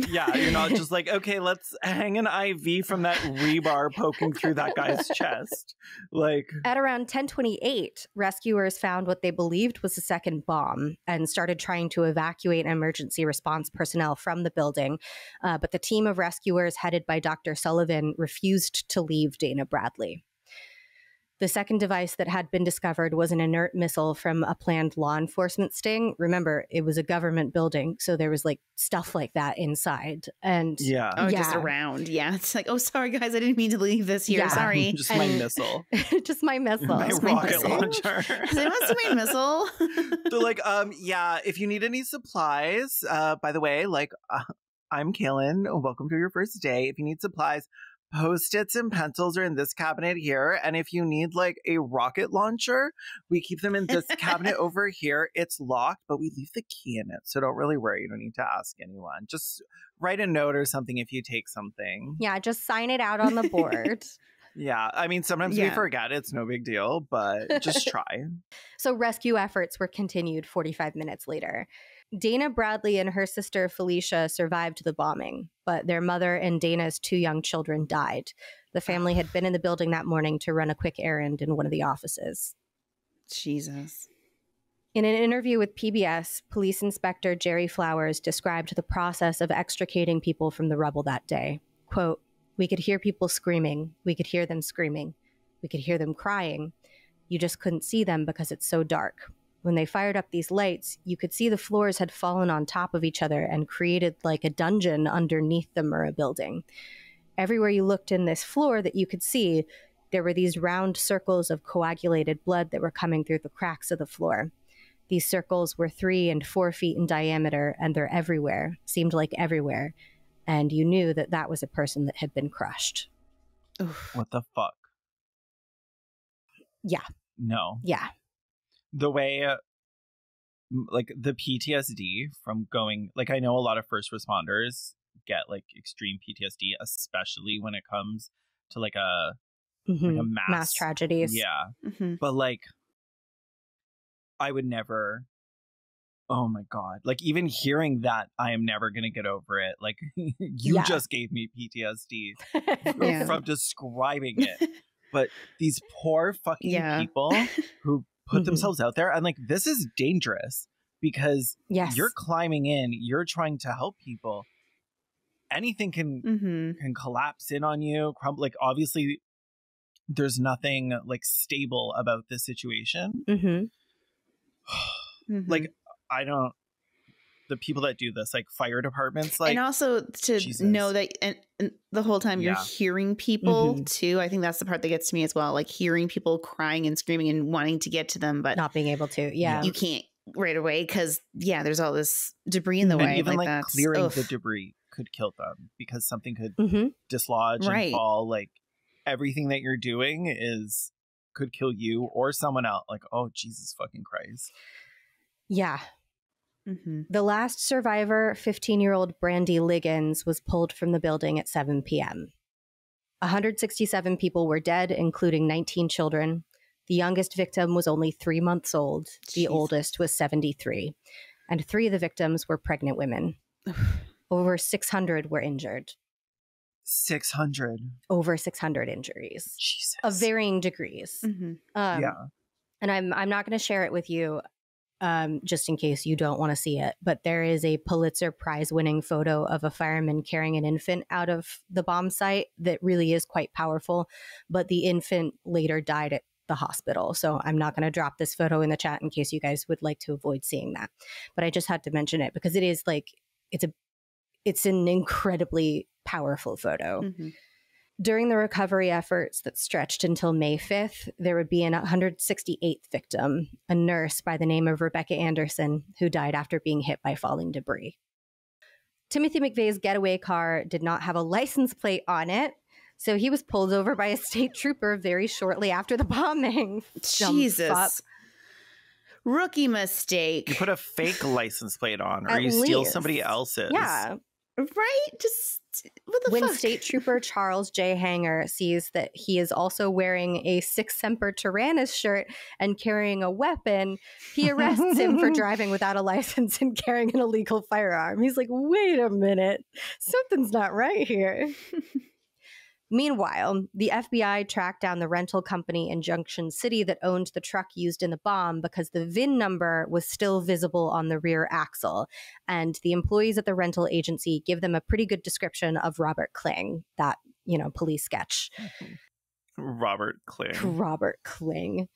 Yeah, you're not just like, okay, let's hang an IV from that rebar poking through that guy's chest. Like, at around 10:28, rescuers found what they believed was a second bomb and started trying to evacuate emergency response personnel from the building. But the team of rescuers headed by Dr. Sullivan refused to leave Dana Bradley. The second device that had been discovered was an inert missile from a planned law enforcement sting. Remember, it was a government building, so there was like stuff like that inside. And just around. Yeah, it's like, oh, sorry guys, I didn't mean to leave this here. Yeah. Sorry. just my missile. Just my missile. My rocket launcher. They must have made missile. They're like, yeah, if you need any supplies, by the way, like, I'm Kaylin. Welcome to your first day. If you need supplies, Post-its and pencils are in this cabinet here. And if you need like a rocket launcher, we keep them in this cabinet over here. It's locked, but we leave the key in it. So don't really worry. You don't need to ask anyone. Just write a note or something if you take something. Yeah, just sign it out on the board. Yeah, I mean, sometimes we forget. It's no big deal, but just try. So rescue efforts were continued 45 minutes later. Dana Bradley and her sister Felicia survived the bombing, but their mother and Dana's 2 young children died. The family had been in the building that morning to run a quick errand in one of the offices. Jesus. In an interview with PBS, Police Inspector Jerry Flowers described the process of extricating people from the rubble that day. Quote, "We could hear people screaming. We could hear them screaming. We could hear them crying. You just couldn't see them because it's so dark. When they fired up these lights, you could see the floors had fallen on top of each other and created like a dungeon underneath the Murrah building. Everywhere you looked in this floor that you could see, there were these round circles of coagulated blood that were coming through the cracks of the floor. These circles were 3 and 4 feet in diameter, and they're everywhere, seemed like everywhere. And you knew that that was a person that had been crushed." Oof. What the fuck? Yeah. No. Yeah. The way like the PTSD from going, like I know a lot of first responders get like extreme PTSD, especially when it comes to like a mass tragedies. Yeah. Mm-hmm. But like I would never, oh my God. Like even hearing that, I am never going to get over it. Like you just gave me PTSD from describing it. But these poor fucking people who put themselves out there, and like, this is dangerous because you're climbing in, you're trying to help people. Anything can collapse in on you. Like obviously there's nothing like stable about this situation. Like I don't, the people that do this, like fire departments, like, and also to know that and the whole time you're hearing people too. I think that's the part that gets to me as well, like hearing people crying and screaming and wanting to get to them but not being able to. You can't right away because there's all this debris in the way. And even like that's, clearing the debris could kill them because something could dislodge and fall. Like everything that you're doing could kill you or someone else. Like, oh Jesus fucking Christ. The last survivor, 15-year-old Brandy Liggins, was pulled from the building at 7 p.m. 167 people were dead, including 19 children. The youngest victim was only 3 months old. The oldest was 73. And 3 of the victims were pregnant women. Over 600 were injured. 600? Over 600 injuries. Jesus. Of varying degrees. And I'm not going to share it with you just in case you don't want to see it. But there is a Pulitzer Prize winning photo of a fireman carrying an infant out of the bomb site that really is quite powerful. But the infant later died at the hospital. So I'm not going to drop this photo in the chat in case you guys would like to avoid seeing that. But I just had to mention it because it is like, it's an incredibly powerful photo. During the recovery efforts that stretched until May 5th, there would be an 168th victim, a nurse by the name of Rebecca Anderson, who died after being hit by falling debris. Timothy McVeigh's getaway car did not have a license plate on it, so he was pulled over by a state trooper very shortly after the bombing. Jesus. Rookie mistake. You put a fake license plate on, or you steal somebody else's. Yeah. Right? Just what the fuck? When State Trooper Charles J. Hanger sees that he is also wearing a Sic Semper Tyrannis shirt and carrying a weapon, he arrests him for driving without a license and carrying an illegal firearm. He's like, wait a minute, something's not right here. Meanwhile, the FBI tracked down the rental company in Junction City that owned the truck used in the bomb because the VIN number was still visible on the rear axle. And the employees at the rental agency give them a pretty good description of Robert Kling, that, police sketch. Robert Kling. Robert Kling.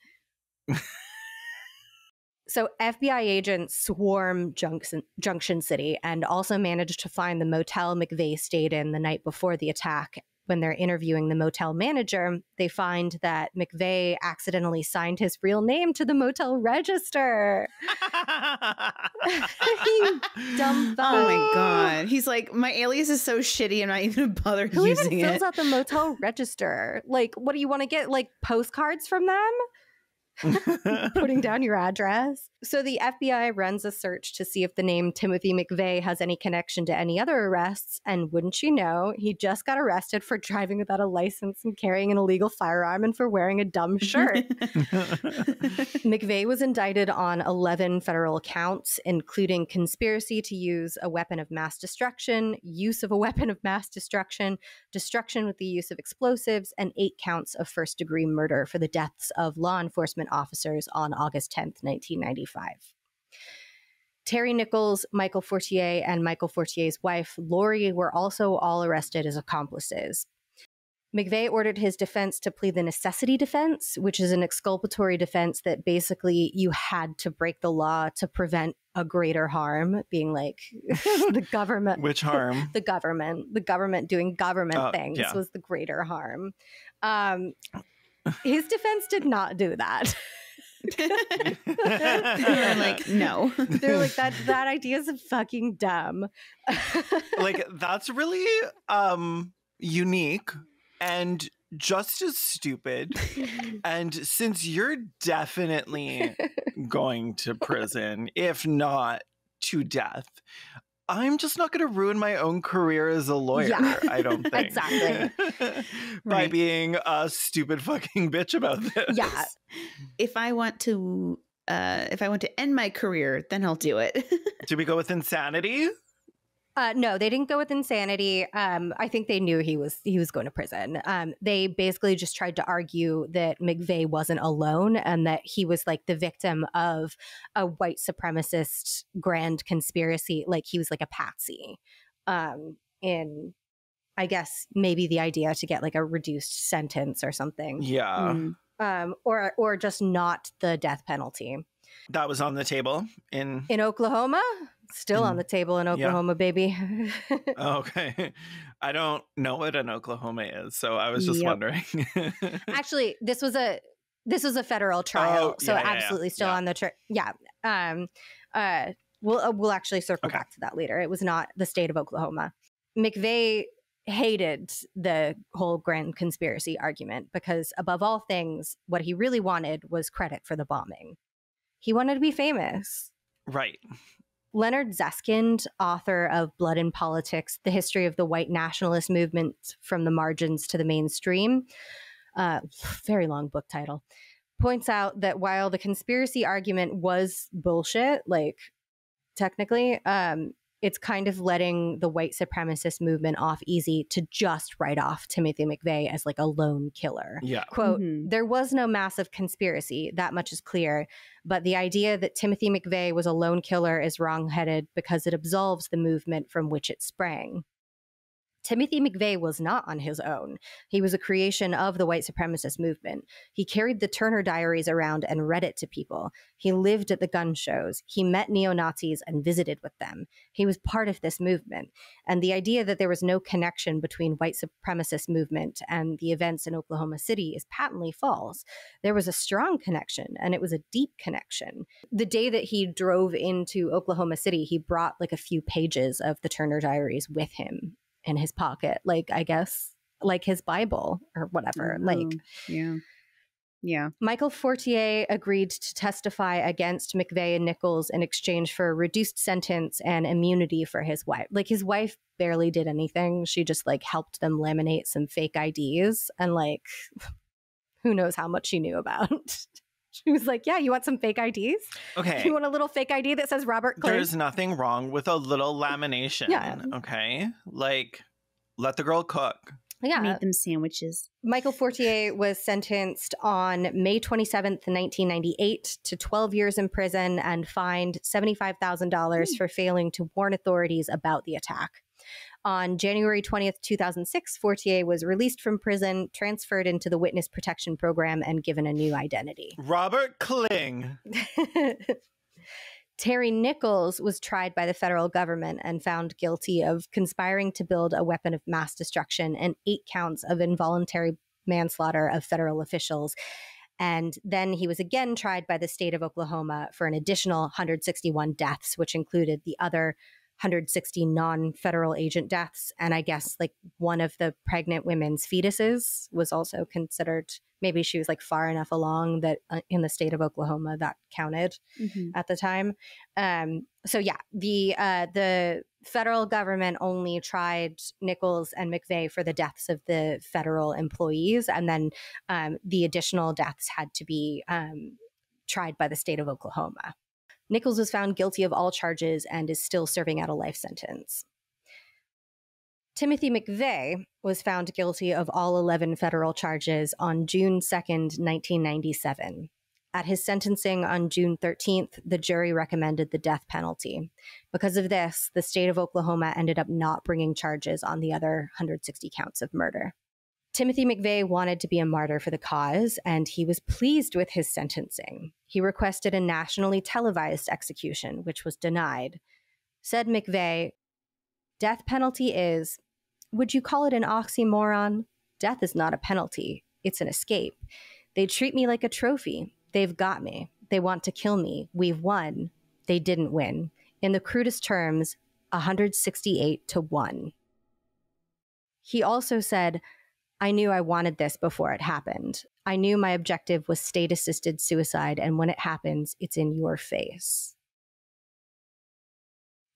So FBI agents swarm Junction City and also managed to find the motel McVeigh stayed in the night before the attack. When they're interviewing the motel manager, they find that McVeigh accidentally signed his real name to the motel register. You dumb fuck. Oh my God. He's like, my alias is so shitty, I'm not even going to bother Who using even fills out the motel register? Like, what do you want to get? Like, postcards from them? Putting down your address. So the FBI runs a search to see if the name Timothy McVeigh has any connection to any other arrests. And wouldn't you know, he just got arrested for driving without a license and carrying an illegal firearm and for wearing a dumb shirt. McVeigh was indicted on 11 federal counts, including conspiracy to use a weapon of mass destruction, use of a weapon of mass destruction, destruction with the use of explosives, and 8 counts of first-degree murder for the deaths of law enforcement officers on August 10th, 1995. Terry Nichols, Michael Fortier, and Michael Fortier's wife, Lori, were also all arrested as accomplices. McVeigh ordered his defense to plead the necessity defense, which is an exculpatory defense that basically you had to break the law to prevent a greater harm, being like the government. Which harm? The government doing government things was the greater harm. His defense did not do that. They're like, no. They're like, that idea is fucking dumb. Like, that's really unique and just as stupid. And since you're definitely going to prison, if not to death, I'm just not going to ruin my own career as a lawyer, Yeah. I don't think. Exactly. By being a stupid fucking bitch about this. Yeah. If I want to end my career, then I'll do it. Do we go with insanity? No, they didn't go with insanity. I think they knew he was going to prison. They basically just tried to argue that McVeigh wasn't alone and that he was like the victim of a white supremacist grand conspiracy. Like he was like a patsy. In, I guess, maybe the idea to get like a reduced sentence or something. Yeah. Or just not the death penalty. That was on the table in Oklahoma. Still on the table in Oklahoma, baby. Okay. I don't know what an Oklahoma is, so I was just wondering. Actually, this was a federal trial, so absolutely still on the we'll actually circle back to that later. It was not the state of Oklahoma. McVeigh hated the whole grand conspiracy argument because above all things, what he really wanted was credit for the bombing. He wanted to be famous. Right. Leonard Zeskind, author of Blood and Politics, The History of the White Nationalist Movement from the Margins to the Mainstream, very long book title, points out that while the conspiracy argument was bullshit, like technically, it's kind of letting the white supremacist movement off easy to just write off Timothy McVeigh as like a lone killer. Yeah. Quote, there was no massive conspiracy, that much is clear, but the idea that Timothy McVeigh was a lone killer is wrongheaded because it absolves the movement from which it sprang. Timothy McVeigh was not on his own. He was a creation of the white supremacist movement. He carried the Turner Diaries around and read it to people. He lived at the gun shows. He met neo-Nazis and visited with them. He was part of this movement. And the idea that there was no connection between white supremacist movement and the events in Oklahoma City is patently false. There was a strong connection, and it was a deep connection. The day that he drove into Oklahoma City, he brought like a few pages of the Turner Diaries with him in his pocket, like, I guess, like his Bible or whatever. Michael Fortier agreed to testify against McVeigh and Nichols in exchange for a reduced sentence and immunity for his wife. Like, his wife barely did anything. She just like helped them laminate some fake IDs, and like, who knows how much she knew about. She was like, yeah, you want some fake IDs? Okay. You want a little fake ID that says Robert Clegg? There's nothing wrong with a little lamination. Yeah. Okay. Like, let the girl cook. Yeah. Made them sandwiches. Michael Fortier was sentenced on May 27th, 1998 to 12 years in prison and fined $75,000 for failing to warn authorities about the attack. On January 20th, 2006, Fortier was released from prison, transferred into the Witness Protection Program, and given a new identity. Robert Kling. Terry Nichols was tried by the federal government and found guilty of conspiring to build a weapon of mass destruction and 8 counts of involuntary manslaughter of federal officials. And then he was again tried by the state of Oklahoma for an additional 161 deaths, which included the other 160 non-federal agent deaths. And I guess like one of the pregnant women's fetuses was also considered, maybe she was like far enough along that in the state of Oklahoma that counted at the time. So yeah, the federal government only tried Nichols and McVeigh for the deaths of the federal employees. And then the additional deaths had to be tried by the state of Oklahoma. Nichols was found guilty of all charges and is still serving out a life sentence. Timothy McVeigh was found guilty of all 11 federal charges on June 2nd, 1997. At his sentencing on June 13th, the jury recommended the death penalty. Because of this, the state of Oklahoma ended up not bringing charges on the other 160 counts of murder. Timothy McVeigh wanted to be a martyr for the cause, and he was pleased with his sentencing. He requested a nationally televised execution, which was denied. Said McVeigh, "Death penalty is, would you call it an oxymoron? Death is not a penalty. It's an escape. They treat me like a trophy. They've got me. They want to kill me. We've won. They didn't win. In the crudest terms, 168-1. He also said, I knew I wanted this before it happened. I knew my objective was state-assisted suicide, and when it happens, it's in your face.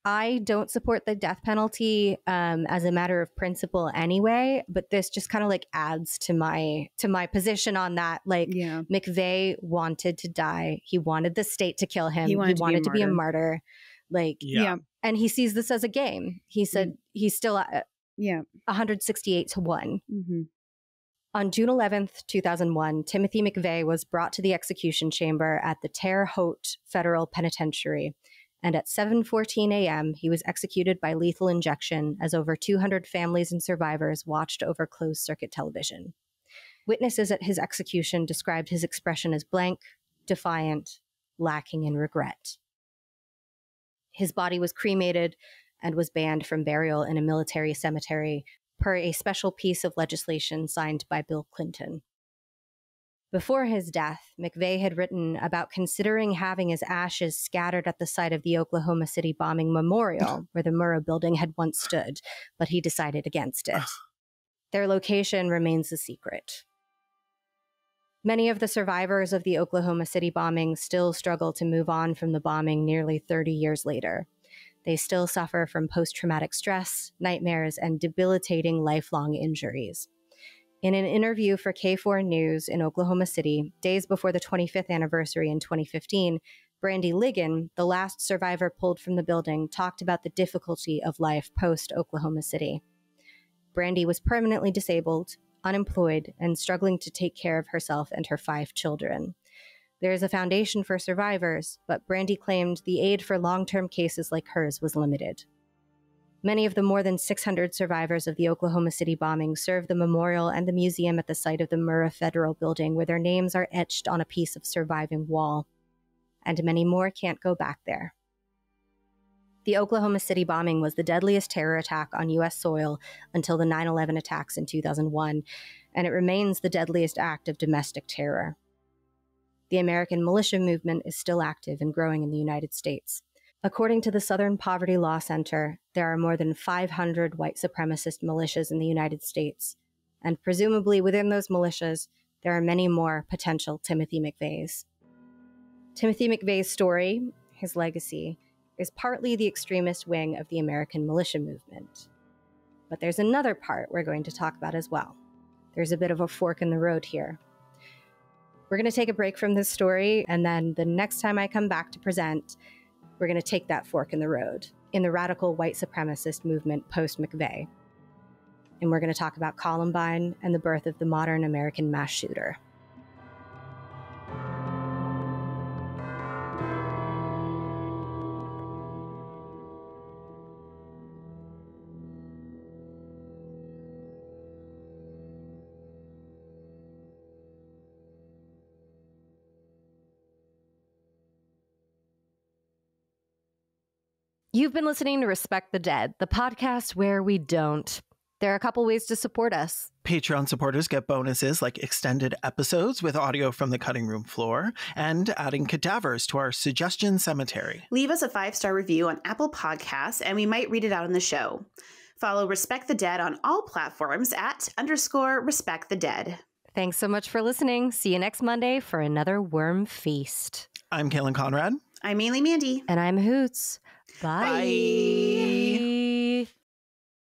I don't support the death penalty as a matter of principle anyway, but this just kind of like adds to my position on that. Like, McVeigh wanted to die. He wanted the state to kill him. He wanted to be a martyr. Like, and he sees this as a game. He said he's still at 168 to 1. Mm-hmm. On June 11th, 2001, Timothy McVeigh was brought to the execution chamber at the Terre Haute Federal Penitentiary. And at 7:14 a.m., he was executed by lethal injection as over 200 families and survivors watched over closed-circuit television. Witnesses at his execution described his expression as blank, defiant, lacking in regret. His body was cremated and was banned from burial in a military cemetery per a special piece of legislation signed by Bill Clinton. Before his death, McVeigh had written about considering having his ashes scattered at the site of the Oklahoma City bombing memorial, where the Murrah building had once stood, but he decided against it. Their location remains a secret. Many of the survivors of the Oklahoma City bombing still struggle to move on from the bombing nearly 30 years later. They still suffer from post-traumatic stress, nightmares, and debilitating lifelong injuries. In an interview for K4 News in Oklahoma City, days before the 25th anniversary in 2015, Brandy Ligon, the last survivor pulled from the building, talked about the difficulty of life post-Oklahoma City. Brandy was permanently disabled, unemployed, and struggling to take care of herself and her 5 children. There is a foundation for survivors, but Brandy claimed the aid for long-term cases like hers was limited. Many of the more than 600 survivors of the Oklahoma City bombing serve the memorial and the museum at the site of the Murrah Federal Building, where their names are etched on a piece of surviving wall. And many more can't go back there. The Oklahoma City bombing was the deadliest terror attack on U.S. soil until the 9/11 attacks in 2001, and it remains the deadliest act of domestic terror. The American militia movement is still active and growing in the United States. According to the Southern Poverty Law Center, there are more than 500 white supremacist militias in the United States, and presumably within those militias, there are many more potential Timothy McVeighs. Timothy McVeigh's story, his legacy, is partly the extremist wing of the American militia movement. But there's another part we're going to talk about as well. There's a bit of a fork in the road here. We're going to take a break from this story, and then the next time I come back to present, we're going to take that fork in the road in the radical white supremacist movement post-McVeigh. And we're going to talk about Columbine and the birth of the modern American mass shooter. You've been listening to Respect the Dead, the podcast where we don't. There are a couple ways to support us. Patreon supporters get bonuses like extended episodes with audio from the cutting room floor and adding cadavers to our suggestion cemetery. Leave us a 5-star review on Apple Podcasts and we might read it out on the show. Follow Respect the Dead on all platforms at _Respect the Dead. Thanks so much for listening. See you next Monday for another worm feast. I'm Kaylin Conrad. I'm Mainely Mandy. And I'm Hoots. Bye. Bye.